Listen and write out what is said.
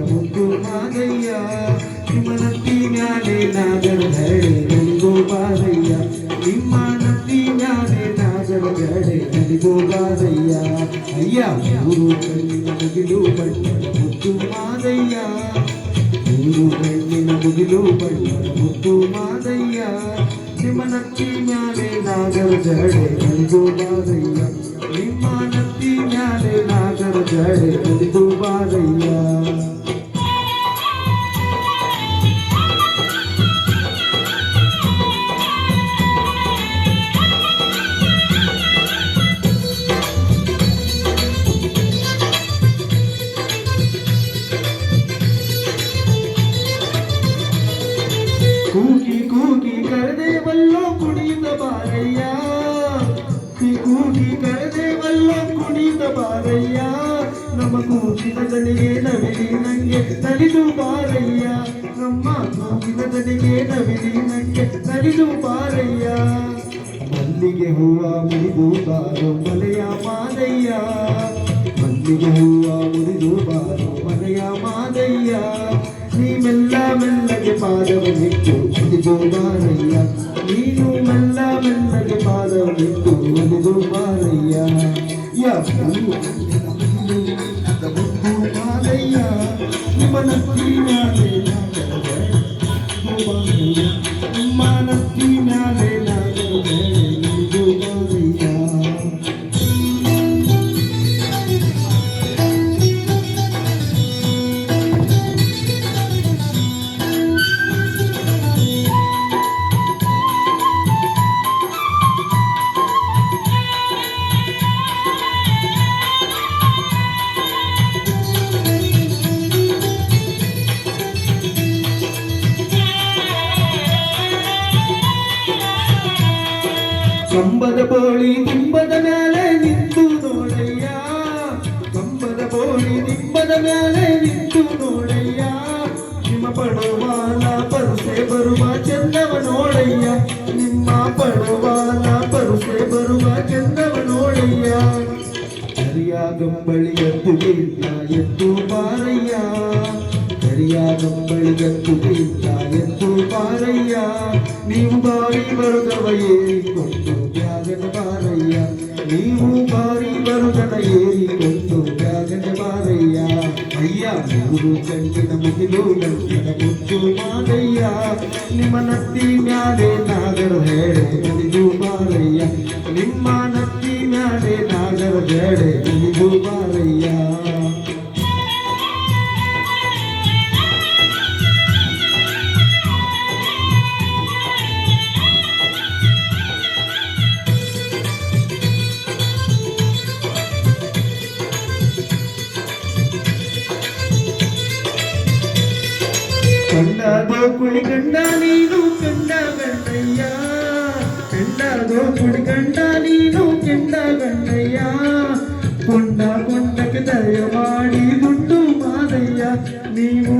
ಮುದ್ದು ಮಾದಯ್ಯ ನಿಮ್ಮ ನತ್ತಿ ಮ್ಯಾಲೆ ನಾಗರ ಗಡೆ ನನಗೂ ಬಾರಯ್ಯ ನಿಮ್ಮ ನತ್ತಿ ಮ್ಯಾಲೆ ನಾಗರ ಗಡೆ ನನಗೂ ಬಾರಯ್ಯ ಅಯ್ಯ ಮೂರು ಕಣ್ಣಿನ ಮುಗಿಲು ಬಣ್ಣದ ಮುದ್ದು ಮಾದಯ್ಯ ಮೂರು ಕಣ್ಣಿನ ಮುಗಿಲು ಬಣ್ಣದ ಮುದ್ದು ಮಾದಯ್ಯ ನಿಮ್ಮ ನತ್ತಿ ಮ್ಯಾಲೆ ನಾಗರ ಜಡೆ ನನಗೂ ಬಾರಯ್ಯ ನಿಮ್ಮ ನತ್ತಿ ಮ್ಯಾಲೆ ನಾಗರ ಜಡೆ ನನಗೂ ಬಾರಯ್ಯ ಕೂಗಿ ಕೂಗಿ ಕರೆದೇವಲ್ಲೋ ಕುಣಿತ ಬಾರಯ್ಯ ಕೂಗಿ ಕರೆದೇವಲ್ಲೋ ಕುಣಿತ ಬಾರಯ್ಯ ನಮ್ಮ ಕೂಗಿನ ದನಿಗೆ ನವಿಲಿ ನಂಗೆ ನಲಿದು ಬಾರಯ್ಯ ನಮ್ಮ ಕೂಗಿನ ದನಿಗೆ ನವಿಲಿ ನಂಗೆ ನಲಿದು ಬಾರಯ್ಯ ಮಲ್ಲಿಗೆ ಹೂವ ಮುರಿದು ಬಾರೋ ಮನೆಯ ಮಾದಯ್ಯ ಮಲ್ಲಿಗೆ ಹೂವ ಮುರಿದು ಬಾರೋ ಮನೆಯ ಮಾದಯ್ಯ ನೀ ಮೆಲ್ಲ ಮೆಲ್ಲಗೆ ಪಾದವನ್ನಿಟ್ಟು ಒಲಿದು ಬಾರಯ್ಯ ನೀನು ಮೆಲ್ಲ ಮೆಲ್ಲಗೆ ಪಾದವನ್ನಿಟ್ಟು ಒಲಿದು ಬಾರಯ್ಯ ಮಾದಯ್ಯ ನಿಮ್ಮ ನತ್ತಿ ಮ್ಯಾಲೆ ನಿಮ್ಮ ನತ್ತಿ ಮ್ಯಾಲೆ ಒಲಿದು ಬಾರಯ್ಯ ಕಂಬದ ಬೋಳಿ ದಿಂಬದ ಮ್ಯಾಲೆ ನಿಂತು ನೋಡಯ್ಯ ಕಂಬದ ಬೋಳಿ ದಿಂಬದ ಮ್ಯಾಲೆ ನಿಂತು ನೋಡಯ್ಯ ನಿಮ್ಮ ಪಡುವಾನ ಪರುಸೆ ಬರುವ ಚಂದವ ನೋಡಯ್ಯ ನಿಮ್ಮ ಪಡುವಾನ ಪರುಸೆ ಬರುವ ಚಂದವ ನೋಡಯ್ಯ ಕರಿಯ ಗಂಬಳಿಗತ್ತು ಇಲ್ಲ ಎದ್ದು ಬಾರಯ್ಯ ಕರಿಯ ಗಂಬಳಿಗತ್ತು ಎದ್ದು ಬಾರಯ್ಯ ನೀವು ಬಾರಿ ಬರುಗವ ಏರಿಕೊಂಡು ಬ್ಯಾಗನ ಬಾರಯ್ಯ ನೀವು ಬಾರಿ ಬರುಗನ ಏರಿಕೊಂಡು ಬ್ಯಾಗನ ಬಾರಯ್ಯ ಅಯ್ಯ ಮೂರು ಕಣ್ಣಿನ ಮುಗಿಲು ಗಂಟಿನ ಮುದ್ದು ಮಾದಯ್ಯ ನಿಮ್ಮ ನತ್ತಿ ಮ್ಯಾಲೆ ನಾಗರ ಹೇಳೆ ನಲಿದು ಬಾರಯ್ಯ ನಿಮ್ಮ ನತ್ತಿ ಮ್ಯಾಲೆ ನಾಗರ ಹೇಳೆ ನಲಿದು ಬಾರಯ್ಯ ಕಂಡಾದೋ ಕುಳಿ ಗಂಡ ನೀನು ಕಂಡ ಗಂಡಯ್ಯ ಕಂಡಾದೋ ಕುಳಿ ಗಂಡ ನೀನು ಕೆಂಡ ಗಂಡಯ್ಯ ಕೊಂಡ ಕೊಂಡಕ್ಕೆ ದಯ ಮಾಡಿ ದುಡ್ಡು ಮಾದಯ್ಯ ನೀವು